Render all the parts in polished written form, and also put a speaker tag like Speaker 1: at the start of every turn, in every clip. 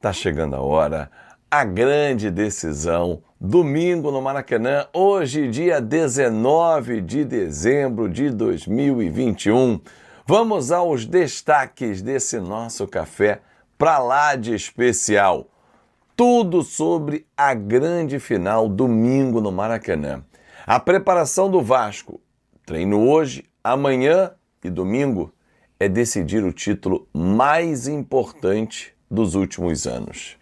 Speaker 1: Tá chegando a hora, a grande decisão, domingo no Maracanã, hoje, dia 19 de dezembro de 2021. Vamos aos destaques desse nosso café pra lá de especial. Tudo sobre a grande final, domingo no Maracanã. A preparação do Vasco, treino hoje, amanhã e domingo, é decidir o título mais importante dos últimos anos.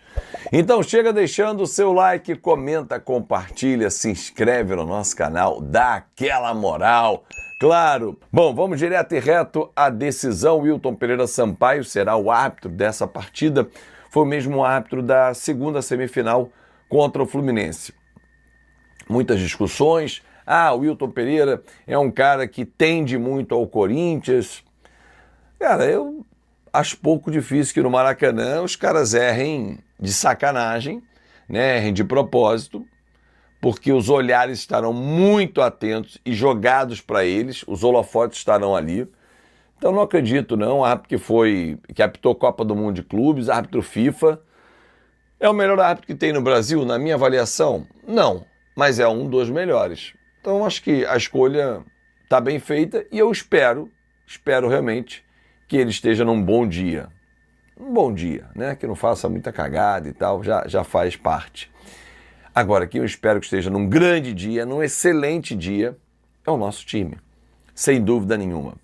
Speaker 1: Então chega deixando o seu like, comenta, compartilha, se inscreve no nosso canal, dá aquela moral. Claro! Bom, vamos direto e reto à decisão. Wilton Pereira Sampaio será o árbitro dessa partida. Foi o mesmo árbitro da segunda semifinal contra o Fluminense. Muitas discussões. O Wilton Pereira é um cara que tende muito ao Corinthians. Cara, eu acho pouco difícil que no Maracanã os caras errem de sacanagem, né? Errem de propósito, porque os olhares estarão muito atentos e jogados para eles, os holofotes estarão ali. Então não acredito não, árbitro que apitou Copa do Mundo de Clubes, árbitro FIFA, é o melhor árbitro que tem no Brasil, na minha avaliação? Não, mas é um dos melhores. Então acho que a escolha está bem feita e eu espero realmente que ele esteja num bom dia. Um bom dia, né? Que não faça muita cagada e tal, já faz parte. Agora, quem eu espero que esteja num grande dia, num excelente dia, é o nosso time. Sem dúvida nenhuma.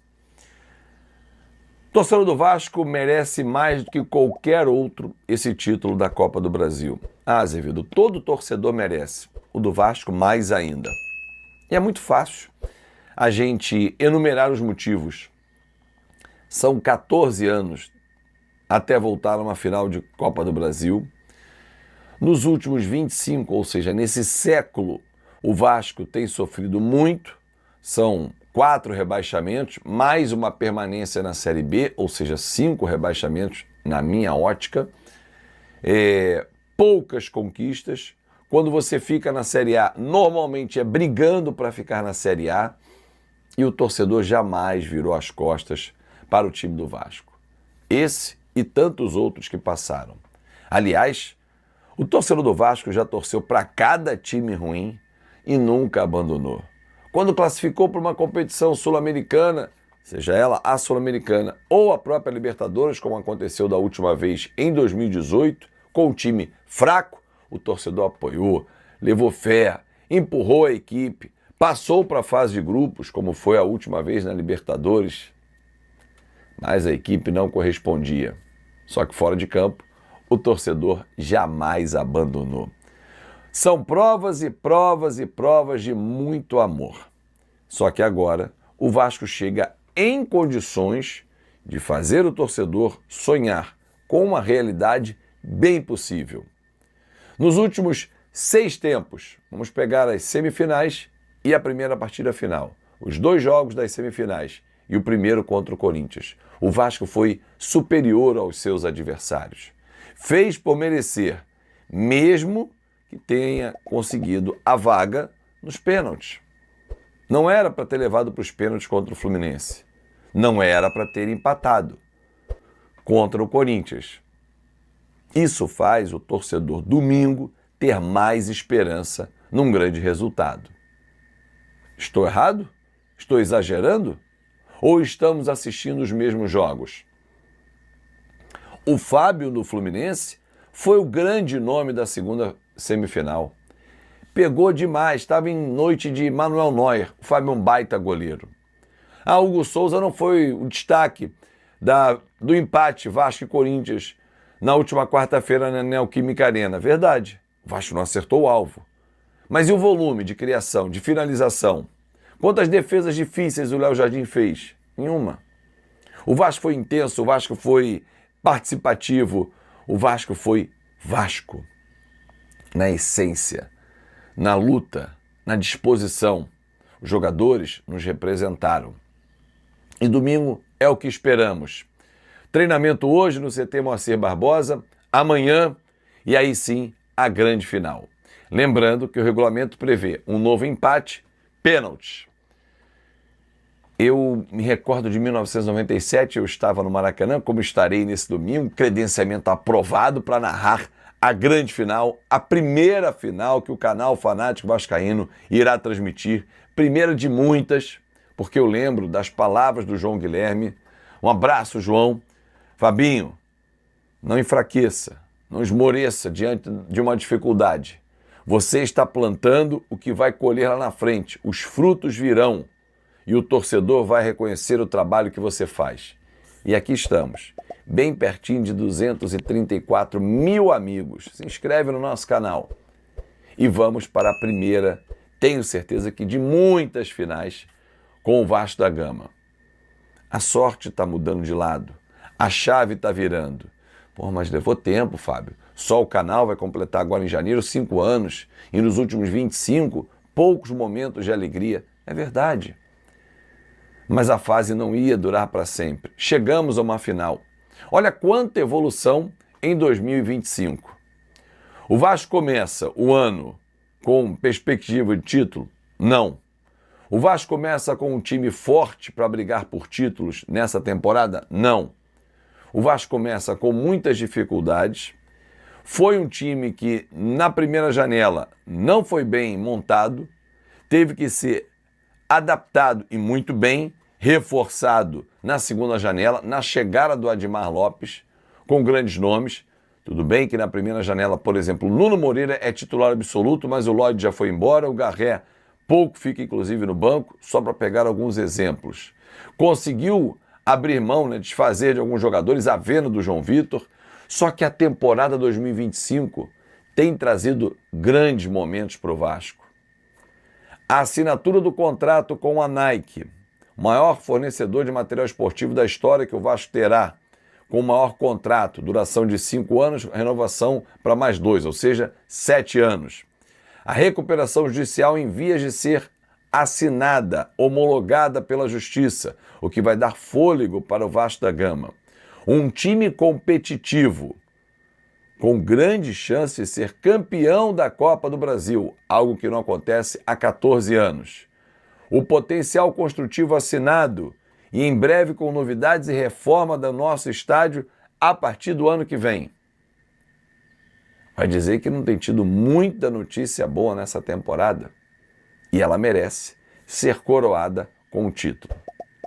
Speaker 1: O torcedor do Vasco merece mais do que qualquer outro esse título da Copa do Brasil. Azevedo, todo torcedor merece. O do Vasco mais ainda. E é muito fácil a gente enumerar os motivos. São 14 anos até voltar a uma final de Copa do Brasil. Nos últimos 25, ou seja, nesse século, o Vasco tem sofrido muito. São 4 rebaixamentos, mais uma permanência na Série B, ou seja, 5 rebaixamentos na minha ótica. Poucas conquistas. Quando você fica na Série A, normalmente é brigando para ficar na Série A. E o torcedor jamais virou as costas para o time do Vasco. Esse e tantos outros que passaram. Aliás, o torcedor do Vasco já torceu para cada time ruim e nunca abandonou. Quando classificou para uma competição sul-americana, seja ela a Sul-Americana ou a própria Libertadores, como aconteceu da última vez em 2018, com um time fraco, o torcedor apoiou, levou fé, empurrou a equipe, passou para a fase de grupos, como foi a última vez na Libertadores, mas a equipe não correspondia. Só que fora de campo, o torcedor jamais abandonou. São provas e provas e provas de muito amor. Só que agora o Vasco chega em condições de fazer o torcedor sonhar com uma realidade bem possível. Nos últimos 6 tempos, vamos pegar as semifinais e a primeira partida final. Os 2 jogos das semifinais e o primeiro contra o Corinthians. O Vasco foi superior aos seus adversários. Fez por merecer, mesmo que tenha conseguido a vaga nos pênaltis. Não era para ter levado para os pênaltis contra o Fluminense. Não era para ter empatado contra o Corinthians. Isso faz o torcedor domingo ter mais esperança num grande resultado. Estou errado? Estou exagerando? Ou estamos assistindo os mesmos jogos? O Fábio do Fluminense foi o grande nome da segunda semifinal. Pegou demais, estava em noite de Manuel Neuer. O Fábio é um baita goleiro. Hugo Souza não foi o destaque do empate Vasco e Corinthians na última quarta-feira na Neoquímica Arena. Verdade, o Vasco não acertou o alvo. Mas e o volume de criação, de finalização? Quantas defesas difíceis o Léo Jardim fez? Nenhuma. O Vasco foi intenso, o Vasco foi participativo, o Vasco foi Vasco. Na essência, na luta, na disposição. Os jogadores nos representaram. E domingo é o que esperamos. Treinamento hoje no CT Moacir Barbosa, amanhã e aí sim a grande final. Lembrando que o regulamento prevê um novo empate, pênaltis. Eu me recordo de 1997, eu estava no Maracanã, como estarei nesse domingo, credenciamento aprovado para narrar a grande final, a primeira final que o canal Fanático Vascaíno irá transmitir, primeira de muitas, porque eu lembro das palavras do João Guilherme. Um abraço, João. Fabinho, não enfraqueça, não esmoreça diante de uma dificuldade. Você está plantando o que vai colher lá na frente, os frutos virão. E o torcedor vai reconhecer o trabalho que você faz. E aqui estamos, bem pertinho de 234 mil amigos. Se inscreve no nosso canal. E vamos para a primeira, tenho certeza que de muitas finais, com o Vasco da Gama. A sorte está mudando de lado. A chave está virando. Pô, mas levou tempo, Fábio. Só o canal vai completar agora em janeiro 5 anos. E nos últimos 25, poucos momentos de alegria. É verdade. Mas a fase não ia durar para sempre. Chegamos a uma final. Olha quanta evolução em 2025. O Vasco começa o ano com perspectiva de título? Não. O Vasco começa com um time forte para brigar por títulos nessa temporada? Não. O Vasco começa com muitas dificuldades. Foi um time que na primeira janela não foi bem montado, teve que ser adaptado e muito bem, reforçado na segunda janela, na chegada do Admar Lopes, com grandes nomes. Tudo bem que na primeira janela, por exemplo, Nuno Moreira é titular absoluto, mas o Lloyd já foi embora, o Garré pouco fica inclusive no banco, só para pegar alguns exemplos. Conseguiu abrir mão, desfazer de alguns jogadores, a venda do João Vitor, só que a temporada 2025 tem trazido grandes momentos para o Vasco. A assinatura do contrato com a Nike, maior fornecedor de material esportivo da história que o Vasco terá, com o maior contrato, duração de 5 anos, renovação para mais 2, ou seja, 7 anos. A recuperação judicial em vias de ser assinada, homologada pela Justiça, o que vai dar fôlego para o Vasco da Gama. Um time competitivo, com grande chance de ser campeão da Copa do Brasil, algo que não acontece há 14 anos. O potencial construtivo assinado e em breve com novidades e reforma do nosso estádio a partir do ano que vem. Vai dizer que não tem tido muita notícia boa nessa temporada? E ela merece ser coroada com o título.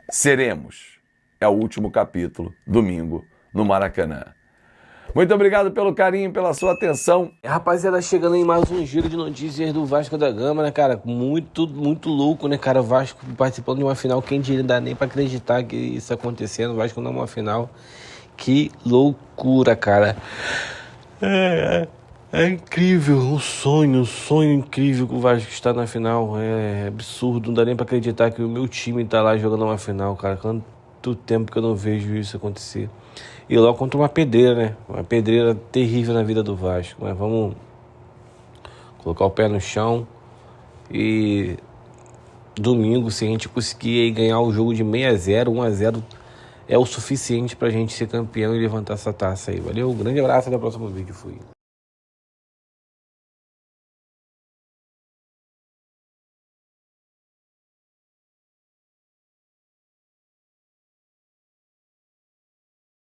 Speaker 1: Seremos. É o último capítulo, domingo, no Maracanã. Muito obrigado pelo carinho, pela sua atenção.
Speaker 2: Rapaziada, chegando em mais um giro de notícias do Vasco da Gama, né, cara? Muito louco, né, cara? O Vasco participando de uma final, quem diria, não dá nem pra acreditar que isso acontecendo. O Vasco não é uma final. Que loucura, cara. É incrível, um sonho incrível que o Vasco está na final. É absurdo, não dá nem pra acreditar que o meu time tá lá jogando uma final, cara. Quanto tempo que eu não vejo isso acontecer. E logo contra uma pedreira, né? Uma pedreira terrível na vida do Vasco. Mas vamos colocar o pé no chão. E domingo, se a gente conseguir aí ganhar o jogo de 6-0, 1-0, é o suficiente pra gente ser campeão e levantar essa taça aí. Valeu, um grande abraço, até o próximo vídeo. Fui.